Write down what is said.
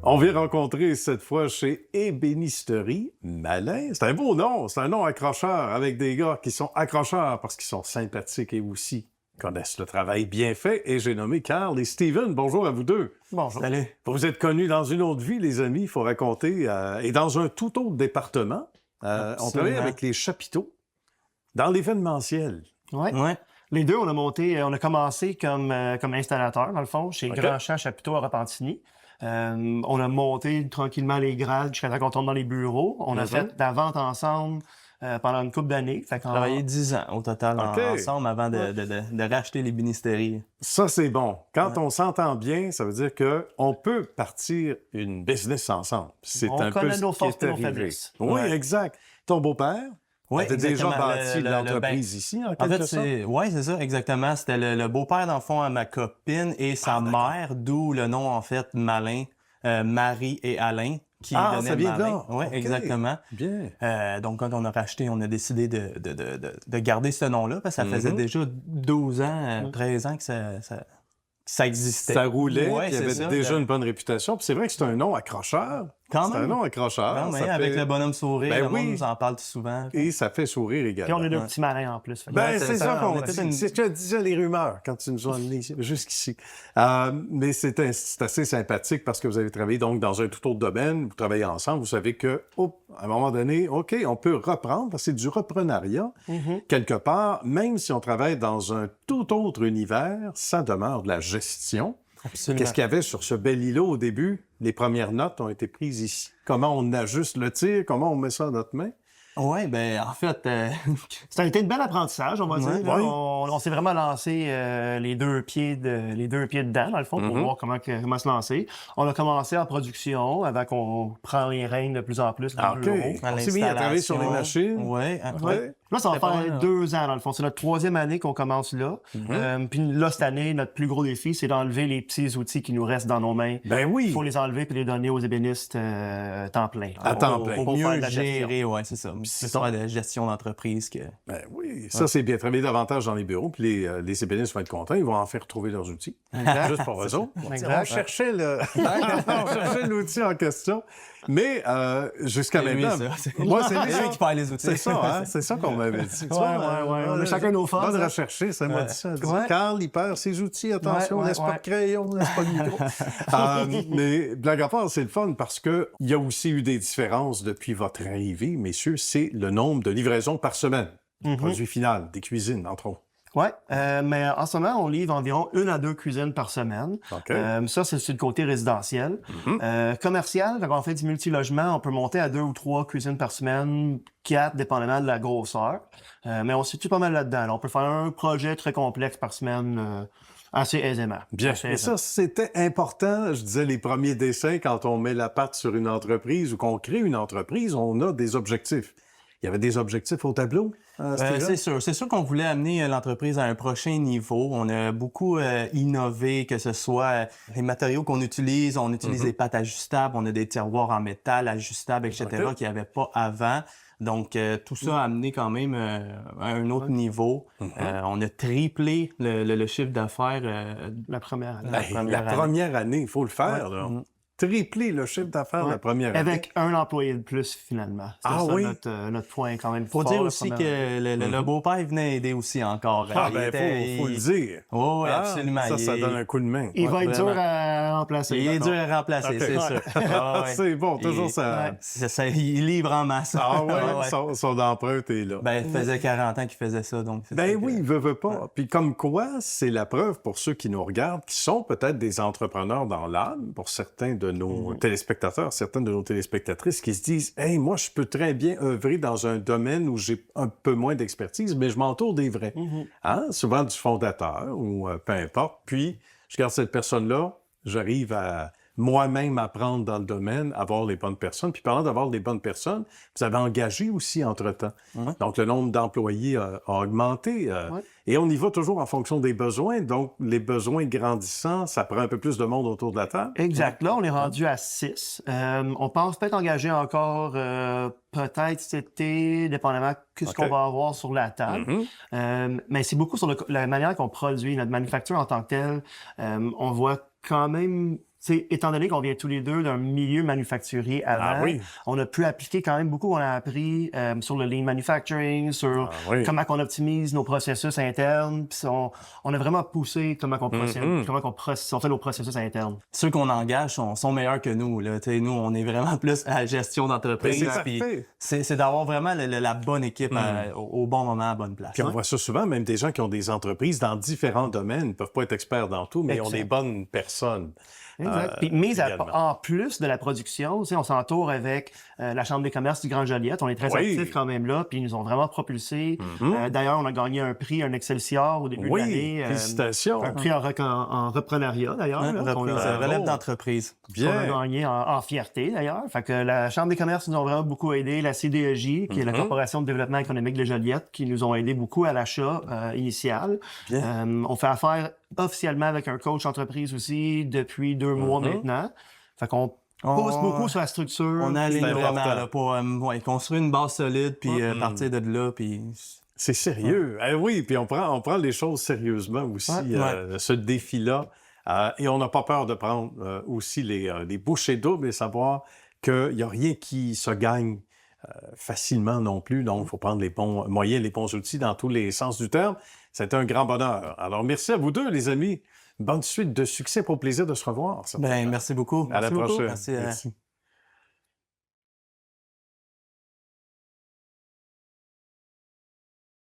On vient rencontrer cette fois chez Ébénisterie Malin. C'est un beau nom, c'est un nom accrocheur avec des gars qui sont accrocheurs parce qu'ils sont sympathiques et aussi connaissent le travail bien fait. Et j'ai nommé Carl et Steven. Bonjour à vous deux. Bonjour. Salut. Vous êtes connus dans une autre vie, les amis, il faut raconter. Et dans un tout autre département, on travaille avec les chapiteaux dans l'événementiel. Oui. Ouais. Les deux, on a commencé comme installateur, dans le fond, chez Grand Champ Chapiteau à Repentigny. On a monté tranquillement les grades jusqu'à temps qu'on tourne dans les bureaux. On a fait de la vente ensemble pendant une couple d'années. On a travaillé 10 ans au total ensemble avant de racheter l'ébénisterie. Ça, c'est bon. Quand on s'entend bien, ça veut dire qu'on peut partir une business ensemble. C'est on un peu connaît ce nos qui forces est et nos arrivé. faiblesses. Oui, exact. Ton beau-père? Oui, t'as déjà bâti l'entreprise ici, en quelque sorte? Oui, c'est ça, exactement. C'était le beau-père, dans le fond, à ma copine et sa mère, d'où le nom, en fait, Malin, Marie et Alain, qui donnait ça vient Malin. là. Oui, Okay. Exactement. Bien. Donc, quand on a racheté, on a décidé de garder ce nom-là, parce que ça faisait déjà 12 ans, 13 ans que ça existait. Ça roulait, ouais, puis il y avait déjà une bonne réputation. Puis c'est vrai que c'est un nom accrocheur. Quand c'est même. un nom accrocheur. Quand même, avec le bonhomme sourire, le monde nous en parle souvent. Et ça fait sourire également. Puis on est deux petits malins en plus. C'est ça qu'on dit. C'est ce que disaient les rumeurs quand tu nous as amenés jusqu'ici. Mais c'est assez sympathique parce que vous avez travaillé donc dans un tout autre domaine, vous travaillez ensemble, vous savez que, à un moment donné, OK, on peut reprendre, parce que c'est du reprenariat. Quelque part, même si on travaille dans un tout autre univers, ça demeure de la gestion. Absolument. Qu'est-ce qu'il y avait sur ce bel îlot au début? Les premières notes ont été prises ici. Comment on ajuste le tir? Comment on met ça à notre main? Oui, ben en fait... Ça a été un bel apprentissage, on va dire. Là. Oui. On s'est vraiment lancé les deux pieds dedans, dans le fond, pour voir comment se lancer. On a commencé en production avant qu'on prenne les rênes de plus en plus dans le bureau. On s'est mis à travailler sur les machines. Oui. Là, ça va faire 2 ans, dans le fond. C'est notre 3e année qu'on commence là. Puis là, cette année, notre plus gros défi, c'est d'enlever les petits outils qui nous restent dans nos mains. Ben oui! Il faut les enlever puis les donner aux ébénistes temps plein. À temps plein. Pour mieux gérer, oui, c'est ça. C'est ça, la gestion d'entreprise. Ben oui, ça, c'est bien. Travailler davantage dans les bureaux, puis les ébénistes vont être contents. Ils vont en faire retrouver leurs outils. Juste pour eux autres. On cherchait l'outil en question. Mais jusqu'à maintenant... Moi, c'est lui qui perd les outils. C'est ça, hein? C'est ça qu'on m'avait dit. Oui. On a chacun nos forces. Pas de rechercher, ça m'a dit ça. Carl, il perd ses outils, attention, laisse pas de crayon, laisse pas de micro. Mais blague à part, c'est le fun parce qu'il y a aussi eu des différences depuis votre arrivée, messieurs, c'est le nombre de livraisons par semaine. Produit final, des cuisines, entre autres. Oui, mais en ce moment, on livre environ 1 à 2 cuisines par semaine. Ça, c'est sur le côté résidentiel. Commercial, quand on fait du multilogement, on peut monter à 2 ou 3 cuisines par semaine, 4, dépendamment de la grosseur. Mais on se situe pas mal là-dedans. Alors, on peut faire un projet très complexe par semaine assez aisément. Bien. Et ça, c'était important. Je disais, les premiers dessins, quand on met la patte sur une entreprise ou qu'on crée une entreprise, on a des objectifs. Il y avait des objectifs au tableau? C'est sûr. C'est sûr qu'on voulait amener l'entreprise à un prochain niveau. On a beaucoup innové, que ce soit les matériaux qu'on utilise. On utilise des pattes ajustables, on a des tiroirs en métal ajustables, etc., qu'il n'y avait pas avant. Donc, tout ça a amené quand même à un autre niveau. On a triplé le chiffre d'affaires la première année. La première année, il faut le faire. Là. Tripler le chiffre d'affaires la première année. Avec un employé de plus, finalement. C'est notre point quand même. Faut dire aussi que le beau-père venait aider aussi encore. Faut le dire. Oui, absolument. Ça donne un coup de main. Il va être dur à remplacer. Il est dur à remplacer, c'est sûr. C'est bon, toujours ça. Il livre en masse. Son empreinte est là. Ben, il faisait 40 ans qu'il faisait ça, donc. Ben oui, il veut pas. Puis comme quoi, c'est la preuve pour ceux qui nous regardent, qui sont peut-être des entrepreneurs dans l'âme, pour certains de nos téléspectateurs, certaines de nos téléspectatrices qui se disent « Hey, moi, je peux très bien œuvrer dans un domaine où j'ai un peu moins d'expertise, mais je m'entoure des vrais. Souvent du fondateur ou peu importe. Puis, je garde cette personne-là, j'arrive à moi-même apprendre dans le domaine, avoir les bonnes personnes. Puis parlant d'avoir les bonnes personnes, vous avez engagé aussi entre-temps. Donc, le nombre d'employés a augmenté. Et on y va toujours en fonction des besoins. Donc, les besoins grandissant, ça prend un peu plus de monde autour de la table. Exact. Là, on est rendu à 6. On pense peut-être engager encore peut-être cet été, dépendamment de ce qu'on va avoir sur la table. Mais c'est beaucoup sur la manière qu'on produit, notre manufacture en tant que telle. On voit quand même étant donné qu'on vient tous les deux d'un milieu manufacturier avant, on a pu appliquer quand même beaucoup. On a appris sur le lean manufacturing, sur comment on optimise nos processus internes. Puis on a vraiment poussé comment on procède, comment on fait nos processus internes. Ceux qu'on engage sont meilleurs que nous. Là. Nous, on est vraiment plus à la gestion d'entreprise. C'est d'avoir vraiment la bonne équipe au bon moment, à la bonne place. Puis on voit ça souvent, même des gens qui ont des entreprises dans différents domaines, ne peuvent pas être experts dans tout, mais ils ont des bonnes personnes. Exact. Puis, en plus de la production, on s'entoure avec la Chambre des commerces du Grand Joliette. On est très actifs quand même là, puis ils nous ont vraiment propulsés. D'ailleurs, on a gagné un prix, un Excelsior au début de l'année. Félicitations. Un prix en reprenariat, d'ailleurs. Relève d'entreprise. Bien. On a gagné en fierté, d'ailleurs. Fait que la Chambre des commerces nous ont vraiment beaucoup aidé. La CDEJ, qui est la Corporation de développement économique de Joliette, qui nous ont aidé beaucoup à l'achat initial. On fait affaire officiellement avec un coach entreprise aussi depuis 2 mois maintenant. Fait qu'on pousse beaucoup sur la structure. On a aligné vraiment là, pour construire une base solide, puis partir de là, puis... C'est sérieux. Oui, puis on prend les choses sérieusement aussi, ce défi-là. Et on n'a pas peur de prendre aussi les bouchées doubles et savoir qu'il n'y a rien qui se gagne facilement non plus. Donc, il faut prendre les bons moyens, les bons outils dans tous les sens du terme. C'est un grand bonheur. Alors, merci à vous deux, les amis. Bonne suite de succès, pour le plaisir de se revoir. Merci beaucoup. À la prochaine. Merci.